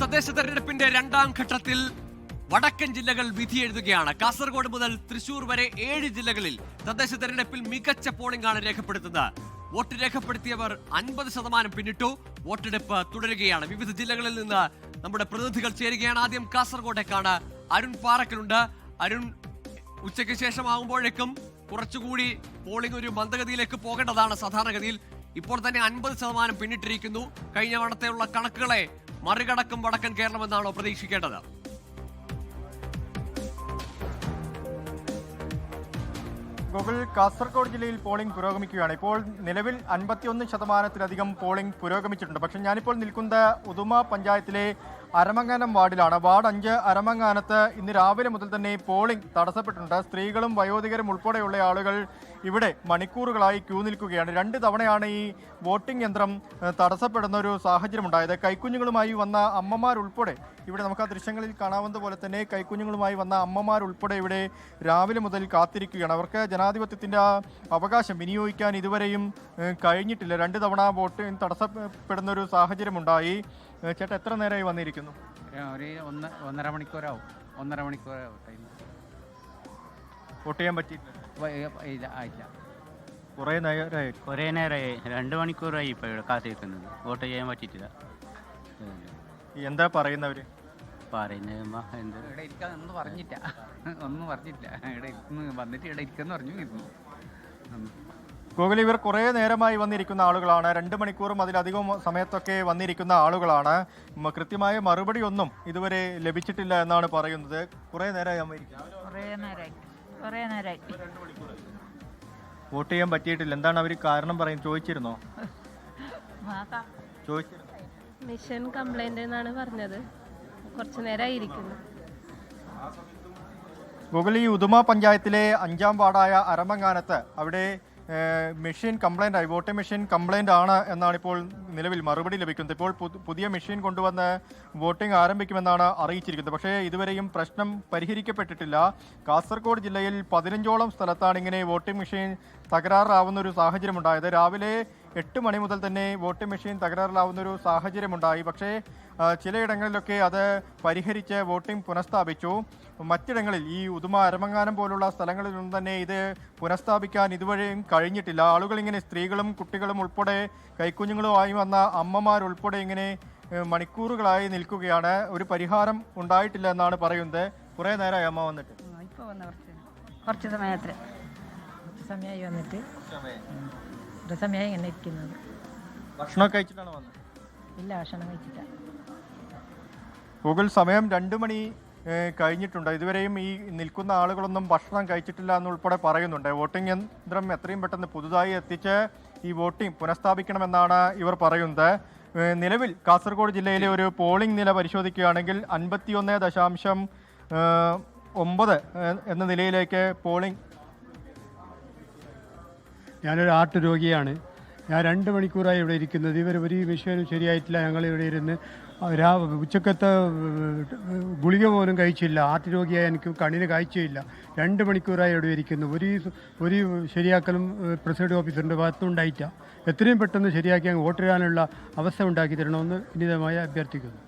തദ്ദേശ തെരഞ്ഞെടുപ്പിന്റെ രണ്ടാം ഘട്ടത്തിൽ വടക്കൻ ജില്ലകൾ വിധിയെഴുതുകയാണ്. കാസർഗോഡ് മുതൽ തൃശൂർ വരെ 7 ജില്ലകളിൽ തദ്ദേശ തെരഞ്ഞെടുപ്പിൽ മികച്ച പോളിംഗ് ആണ് രേഖപ്പെടുത്തുന്നത്. വോട്ട് രേഖപ്പെടുത്തിയവർ 50% പിന്നിട്ടു. വോട്ടെടുപ്പ് തുടരുകയാണ്. വിവിധ ജില്ലകളിൽ നിന്ന് നമ്മുടെ പ്രതിനിധികൾ ചേരുകയാണ്. ആദ്യം കാസർഗോഡേക്കാണ്. അരുൺ പാറക്കലുണ്ട്. അരുൺ, ഉച്ചയ്ക്ക് ശേഷമാകുമ്പോഴേക്കും കുറച്ചുകൂടി പോളിംഗ് ഒരു മന്ദഗതിയിലേക്ക് പോകേണ്ടതാണ് സാധാരണഗതിയിൽ. ഇപ്പോൾ തന്നെ 50% പിന്നിട്ടിരിക്കുന്നു. കഴിഞ്ഞ തവണത്തെയുള്ള കണക്കുകളെ മറികടക്കും വടക്കൻ കേരളം എന്നാണോ പ്രതീക്ഷിക്കേണ്ടത്? ഗൂഗിൾ, കാസർഗോഡ് ജില്ലയിൽ പോളിംഗ് പുരോഗമിക്കുകയാണ്. ഇപ്പോൾ നിലവിൽ 51%-ലധികം പോളിംഗ് പുരോഗമിച്ചിട്ടുണ്ട്. പക്ഷേ ഞാനിപ്പോൾ നിൽക്കുന്ന ഉദുമ പഞ്ചായത്തിലെ അരമങ്ങാനം വാർഡിലാണ്. വാർഡ് 5 അരമങ്ങാനത്ത് ഇന്ന് രാവിലെ മുതൽ തന്നെ പോളിംഗ് തടസ്സപ്പെട്ടിട്ടുണ്ട്. സ്ത്രീകളും വയോധികരും ഉൾപ്പെടെയുള്ള ആളുകൾ ഇവിടെ മണിക്കൂറുകളായി ക്യൂ നിൽക്കുകയാണ്. 2 തവണയാണ് ഈ വോട്ടിംഗ് യന്ത്രം തടസ്സപ്പെടുന്ന ഒരു സാഹചര്യമുണ്ടായത്. കൈക്കുഞ്ഞുങ്ങളുമായി വന്ന അമ്മമാരുൾപ്പെടെ ഇവിടെ നമുക്ക് ആ ദൃശ്യങ്ങളിൽ കാണാവുന്ന പോലെ തന്നെ കൈക്കുഞ്ഞുങ്ങളുമായി വന്ന അമ്മമാരുൾപ്പെടെ ഇവിടെ രാവിലെ മുതൽ കാത്തിരിക്കുകയാണ്. അവർക്ക് ജനാധിപത്യത്തിൻ്റെ അവകാശം വിനിയോഗിക്കാൻ ഇതുവരെയും കഴിഞ്ഞിട്ടില്ല. 2 തവണ വോട്ടിംഗ് തടസ്സപ്പെടുന്ന ഒരു സാഹചര്യമുണ്ടായി. ചേട്ടാ, എത്ര നേരമായി വന്നിരിക്കുന്നു? ഒരു 1.5 മണിക്കൂറാവും. 1.5 മണിക്കൂറാവും ടൈം. വോട്ട് ചെയ്യാൻ പറ്റിയില്ല? ആയില്ല. കുറേ നേരമായി. 2 മണിക്കൂറായി ഇപ്പോൾ ഇവിടെ കാത്തിരിക്കുന്നത്. വോട്ട് ചെയ്യാൻ പറ്റിയിട്ടില്ല. എന്താ പറയുന്നവര്? ഇവിടെ ഇരിക്കാൻ ഒന്നും പറഞ്ഞില്ല. ഇവിടെ വന്നിട്ട് ഇവിടെ ഇരിക്കാന്ന് പറഞ്ഞു. ഗൂഗിൾ, ഇവർ കുറേ നേരമായി വന്നിരിക്കുന്ന ആളുകളാണ്. 2 മണിക്കൂറും അതിലധികം സമയത്തൊക്കെ വന്നിരിക്കുന്ന ആളുകളാണ്. കൃത്യമായ മറുപടി ഒന്നും ഇതുവരെ ലഭിച്ചിട്ടില്ല എന്നാണ് പറയുന്നത്. കുറേ നേരമായി വോട്ട് ചെയ്യാൻ പറ്റിയിട്ടില്ല. എന്താണ് അവർ കാരണം പറയുന്നത്? ചോദിച്ചിരുന്നോ? മിഷൻ കംപ്ലൈന്റ് എന്നാണ് പറഞ്ഞത്. കുറച്ചു നേരമായിരിക്കുന്നു. ഗൂഗിൾ, ഈ ഉദുമ പഞ്ചായത്തിലെ 5-ാം വാർഡായ അരമങ്ങാനത്ത് അവിടെ മെഷീൻ കംപ്ലൈൻ്റ് ആയി. വോട്ടിംഗ് മെഷീൻ കംപ്ലൈൻ്റ് ആണ് എന്നാണ് ഇപ്പോൾ നിലവിൽ മറുപടി ലഭിക്കുന്നത്. ഇപ്പോൾ പുതിയ മെഷീൻ കൊണ്ടുവന്ന് വോട്ടിംഗ് ആരംഭിക്കുമെന്നാണ് അറിയിച്ചിരിക്കുന്നത്. പക്ഷേ ഇതുവരെയും പ്രശ്നം പരിഹരിക്കപ്പെട്ടിട്ടില്ല. കാസർഗോഡ് ജില്ലയിൽ 15ഓളം സ്ഥലത്താണ് ഇങ്ങനെ വോട്ടിംഗ് മെഷീൻ തകരാറിലാവുന്ന ഒരു സാഹചര്യമുണ്ടായത്. രാവിലെ 8 മണി മുതൽ തന്നെ വോട്ടിംഗ് മെഷീൻ തകരാറിലാവുന്ന ഒരു സാഹചര്യമുണ്ടായി. പക്ഷേ ചിലയിടങ്ങളിലൊക്കെ അത് പരിഹരിച്ച് വോട്ടിംഗ് പുനഃസ്ഥാപിച്ചു. മറ്റിടങ്ങളിൽ ഈ ഉദുമ അരമങ്ങാനം പോലുള്ള സ്ഥലങ്ങളിലൊന്നും തന്നെ ഇത് പുനഃസ്ഥാപിക്കാൻ ഇതുവരെയും കഴിഞ്ഞിട്ടില്ല. ആളുകൾ ഇങ്ങനെ സ്ത്രീകളും കുട്ടികളും ഉൾപ്പെടെ കൈക്കുഞ്ഞുങ്ങളുമായി വന്ന അമ്മമാരുൾപ്പെടെ ഇങ്ങനെ മണിക്കൂറുകളായി നിൽക്കുകയാണ്. ഒരു പരിഹാരം ഉണ്ടായിട്ടില്ല എന്നാണ് പറയുന്നത്. കുറേ നേരമായി അമ്മ വന്നിട്ട്? ഇപ്പോൾ വന്ന കുറച്ച് സമയമായി വന്നിട്ട് സമയമായി ഇങ്ങനെ ഇരിക്കുന്നത്. ഭക്ഷണമൊക്കെ കഴിച്ചിട്ടാണ് വന്നത്? ഇല്ല, ഭക്ഷണം കഴിച്ചില്ല. ഗൂഗിൾ, സമയം 2 മണി കഴിഞ്ഞിട്ടുണ്ട്. ഇതുവരെയും ഈ നിൽക്കുന്ന ആളുകളൊന്നും ഭക്ഷണം കഴിച്ചിട്ടില്ല എന്നുൾപ്പെടെ പറയുന്നുണ്ട്. വോട്ടിംഗ് യന്ത്രം എത്രയും പെട്ടെന്ന് പുതുതായി എത്തിച്ച് ഈ വോട്ടിംഗ് പുനഃസ്ഥാപിക്കണമെന്നാണ് ഇവർ പറയുന്നത്. നിലവിൽ കാസർഗോഡ് ജില്ലയിലെ ഒരു പോളിംഗ് നില പരിശോധിക്കുകയാണെങ്കിൽ 51.9 എന്ന നിലയിലേക്ക് പോളിംഗ്. ഞാനൊരു ആർട്ട് രോഗിയാണ്. ഞാൻ 2 മണിക്കൂറായി ഇവിടെ ഇരിക്കുന്നത്. ഇവർ ഒരു വിഷയവും ശരിയായിട്ടില്ല. ഞങ്ങളിവിടെ ഇരുന്ന് ഉച്ചക്കത്തെ ഗുളിക പോലും കഴിച്ചില്ല. ആർട്ട് രോഗിയായി എനിക്ക് കണ്ണിന് കാഴ്ചയില്ല. 2 മണിക്കൂറായി ഇവിടെ ഇരിക്കുന്നു. ഒരു ശരിയാക്കലും പ്രസിഡന്റ് ഓഫീസറിൻ്റെ ഭാഗത്തുണ്ടായില്ല. എത്രയും പെട്ടെന്ന് ശരിയാക്കി അങ്ങ് വോട്ടിടാനുള്ള അവസ്ഥ ഉണ്ടാക്കി തരണമെന്ന് വിനീതമായി അഭ്യർത്ഥിക്കുന്നു.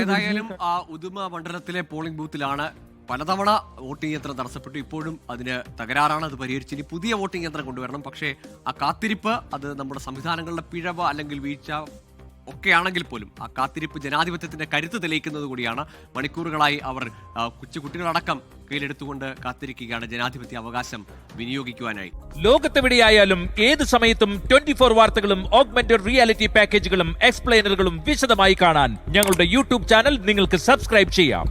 ഏതായാലും ആ ഉദുമ മണ്ഡലത്തിലെ പോളിംഗ് ബൂത്തിലാണ് പലതവണ വോട്ടിംഗ് യന്ത്രം തടസ്സപ്പെട്ടു. ഇപ്പോഴും അതിന് തകരാറാണ്. അത് പരിഹരിച്ച് ഇനി പുതിയ വോട്ടിംഗ് യന്ത്രം കൊണ്ടുവരണം. പക്ഷേ ആ കാത്തിരിപ്പ് അത് നമ്മുടെ സംവിധാനങ്ങളുടെ പിഴവ് അല്ലെങ്കിൽ വീഴ്ച ഒക്കെയാണെങ്കിൽ പോലും ആ കാത്തിരിപ്പ് ജനാധിപത്യത്തിന്റെ കരുത്ത് തെളിയിക്കുന്നത് കൂടിയാണ്. മണിക്കൂറുകളായി അവർ കൊച്ചുകുട്ടികളടക്കം കയ്യിലെടുത്തുകൊണ്ട് കാത്തിരിക്കുകയാണ് ജനാധിപത്യ അവകാശം വിനിയോഗിക്കുവാനായി. ലോകത്തെവിടെയായാലും ഏത് സമയത്തും 24 വാർത്തകളും ഓഗ്മെന്റഡ് റിയാലിറ്റി പാക്കേജുകളും എക്സ്പ്ലെയിനറുകളും വിശദമായി കാണാൻ ഞങ്ങളുടെ യൂട്യൂബ് ചാനൽ നിങ്ങൾക്ക് സബ്സ്ക്രൈബ് ചെയ്യാം.